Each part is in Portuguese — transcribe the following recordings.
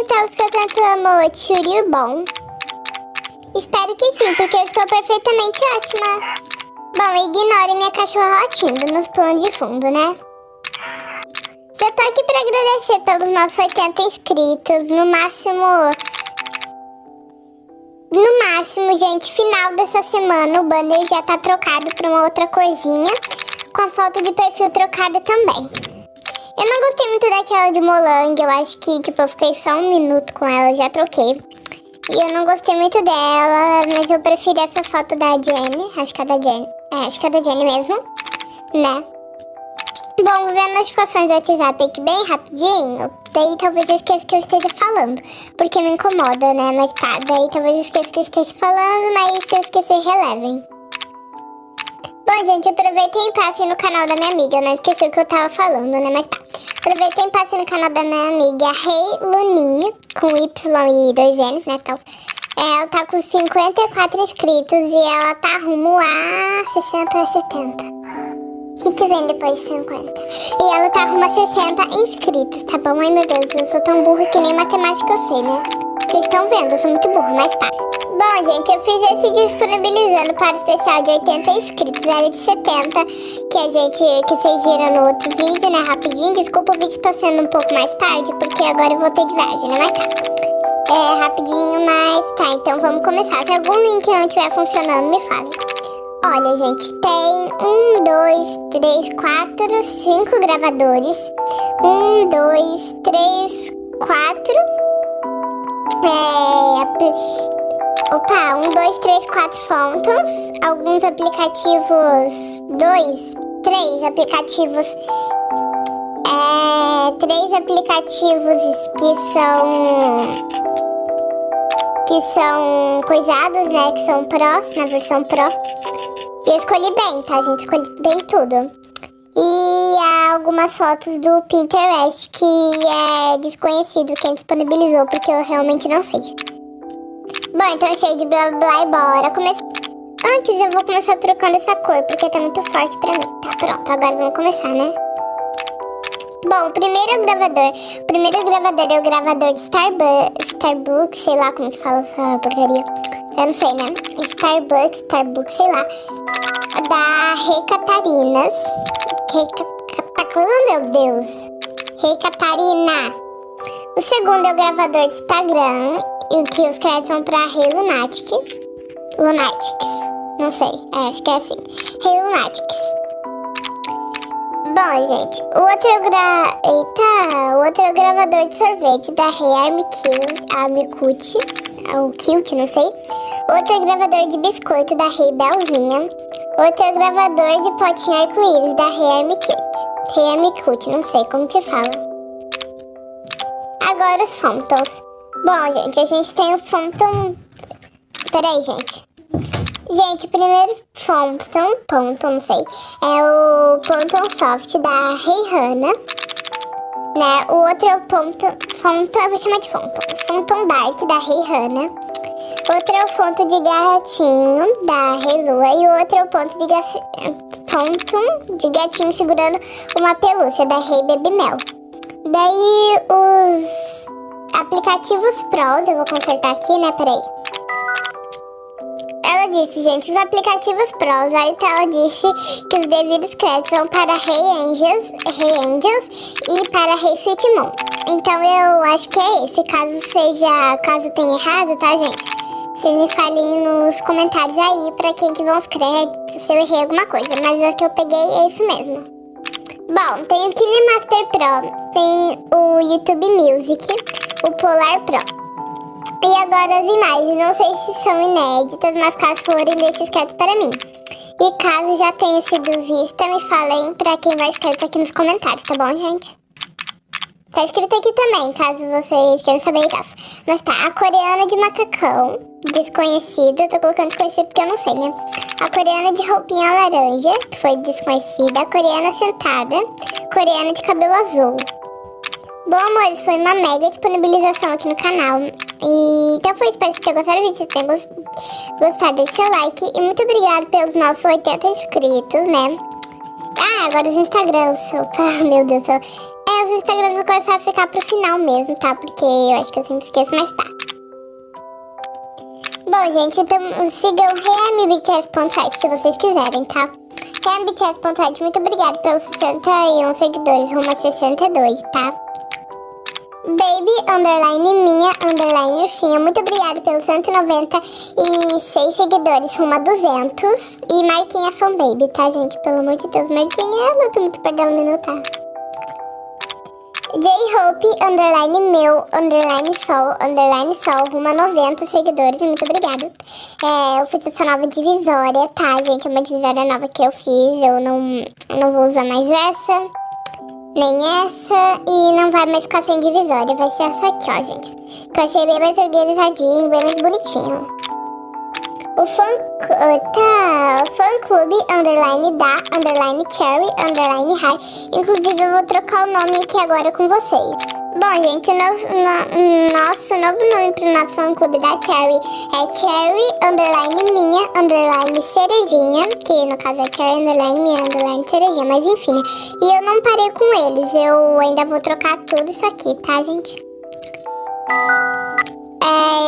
Telas, que eu tanto amo Churiu bom? Espero que sim, porque eu estou perfeitamente ótima. Bom, ignore minha cachorra latindo nos planos de fundo, né? Já tô aqui pra agradecer pelos nossos 80 inscritos. No máximo, gente, final dessa semana o banner já tá trocado pra uma outra corzinha, com a foto de perfil trocada também. Eu não gostei muito daquela de molangue, eu acho que, tipo, eu fiquei só 1 minuto com ela, já troquei. E eu não gostei muito dela, mas eu preferi essa foto da Jenny, acho que é da Jenny, acho que é da Jenny mesmo, né? Bom, vou ver as notificações do WhatsApp aqui bem rapidinho, daí talvez eu esqueça que eu esteja falando, porque me incomoda, né? Mas tá, daí talvez eu esqueça que eu esteja falando, mas se eu esquecer, relevem. Bom, gente, aproveitem e passem no canal da minha amiga, eu não esqueci o que eu tava falando, né? Mas tá. Aproveitem e passem no canal da minha amiga Rei Luninha, com Y e 2 N's, né, tal. Ela tá com 54 inscritos e ela tá rumo a 60 ou 70. O que vem depois de 50? E ela tá rumo a 60 inscritos, tá bom? Ai, meu Deus, eu sou tão burra que nem matemática eu sei, né? Vocês estão vendo, eu sou muito burra, mas tá. Bom, gente, eu fiz esse disponibilizando para o especial de 80 inscritos, era de 70, que vocês viram no outro vídeo, né, rapidinho. Desculpa, o vídeo tá sendo um pouco mais tarde, porque agora eu voltei de viagem, né, mas tá. É rapidinho, mas tá, então vamos começar. Se algum link não estiver funcionando, me fale. Olha, gente, tem 1, 2, 3, 4, 5 gravadores. 1, 2, 3, 4. 1, 2, 3, 4 fontons. Alguns aplicativos. 3 aplicativos. 3 aplicativos que são coisados, né? Que são prós, na versão pro. E eu escolhi bem, tá, gente? Escolhi bem tudo. E há algumas fotos do Pinterest que é desconhecido quem disponibilizou, porque eu realmente não sei. Bom, então cheio de blá blá e bora começar. Antes eu vou começar trocando essa cor, porque tá muito forte pra mim. Tá, pronto, agora vamos começar, né? Bom, o primeiro gravador é o gravador de Starbucks, sei lá como que fala essa porcaria. Eu não sei, né? Starbucks, sei lá. Da Rei Catarinas. Oh, meu Deus. Rei Catarina. O segundo é o gravador de Instagram, e que os créditos são pra Rei Lunatics. Não sei, acho que é assim. Rei Lunatics. Bom, gente, o outro é o gravador de sorvete da Rei Armicucci, o Kilt, não sei. Outro é o gravador de biscoito da Rei Belzinha. Outro é o gravador de potinho arco-íris da Rei Armicucci, não sei como se fala. Agora os Fontons. Bom, gente, a gente tem o Fonton... Peraí, gente. Gente, o primeiro Fonton, não sei, é o Fonton Soft da Rei Hana, né? O outro é o Fonton, eu vou chamar de Fonton Dark da Rei Hana. Outro é o Fonton de gatinho da Rei Lua. E o outro é o Fonton de gatinho segurando uma pelúcia da Rei Baby Mel. Daí os aplicativos pros, eu vou consertar aqui, né? Peraí. Ela disse, gente, os aplicativos pros, aí ela disse que os devidos créditos são para Rei Angels e para Rei Sweet Moon. Então eu acho que é esse, caso tenha errado, tá, gente? Vocês me falem nos comentários aí pra quem que vão os créditos, se eu errei alguma coisa, mas o que eu peguei é isso mesmo. Bom, tem o KineMaster Pro, tem o YouTube Music, o Polar Pro. E agora as imagens, não sei se são inéditas, mas caso forem, deixe escrito para mim. E caso já tenha sido vista, me falem pra quem vai escrito aqui nos comentários, tá bom, gente? Tá escrito aqui também, caso vocês queiram saber e tal. Mas tá, a coreana de macacão, desconhecida, eu tô colocando desconhecido porque eu não sei, né? A coreana de roupinha laranja, que foi desconhecida. A coreana sentada, coreana de cabelo azul. Bom, amores, foi uma mega disponibilização aqui no canal. E então foi, espero que vocês tenham gostado do vídeo. Se tenham gostado, deixe seu like. E muito obrigada pelos nossos 80 inscritos, né? Ah, agora os Instagrams. Opa, meu Deus do céu. Os meus Instagrams vão começar a ficar pro final mesmo, tá? Porque eu acho que eu sempre esqueço, mas tá. Bom, gente, então sigam ReamiBTS.site se vocês quiserem, tá? ReamiBTS.site, muito obrigada pelos 61 seguidores, rumo a 62, tá? Baby_minha_ursinha, muito obrigada pelos 196 seguidores, rumo a 200. E Marquinha Fanbaby, tá, gente? Pelo amor de Deus, Marquinha, eu luto muito pra dar um minuto, tá? J-Hope_meu_sol_sol, rumo a 90 seguidores, muito obrigada. Eu fiz essa nova divisória, tá, gente? É uma divisória nova que eu fiz, eu não vou usar mais essa, nem essa, e não vai mais ficar sem divisória, vai ser essa aqui, ó, gente. Que eu achei bem mais organizadinho, bem mais bonitinho. O fã-clube_da_cherry_high. Inclusive, eu vou trocar o nome aqui agora com vocês. Bom, gente, nosso novo nome pro nosso fã-clube da Cherry é Cherry_minha_cerejinha, que no caso é Cherry_minha_cerejinha, mas enfim. E eu não parei com eles, eu ainda vou trocar tudo isso aqui, tá, gente?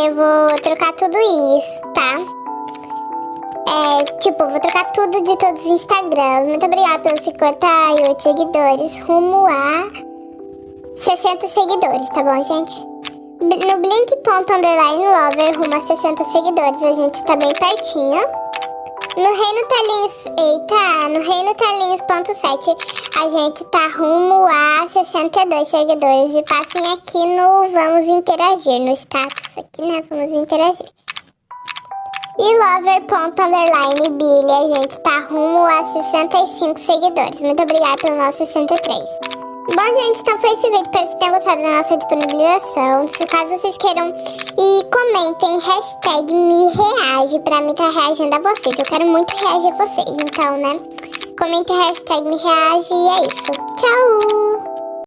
Eu vou trocar tudo isso, tá? Vou trocar tudo de todos os Instagrams. Muito obrigada pelos 58 seguidores, rumo a 60 seguidores, tá bom, gente? No blink._lover, rumo a 60 seguidores, a gente tá bem pertinho. No Reino Telinhos.7, a gente tá rumo a 62 seguidores. E passem aqui no Vamos Interagir, no status aqui, né? Vamos Interagir. E Lover._Billy, a gente tá rumo a 65 seguidores. Muito obrigada pelo nosso 63. Bom, gente, então foi esse vídeo. Espero que vocês tenham gostado da nossa disponibilização. Se caso vocês queiram, e comentem hashtag me reage pra mim estar reagindo a vocês. Eu quero muito reagir a vocês, então, né? Comentem hashtag me reage e é isso. Tchau!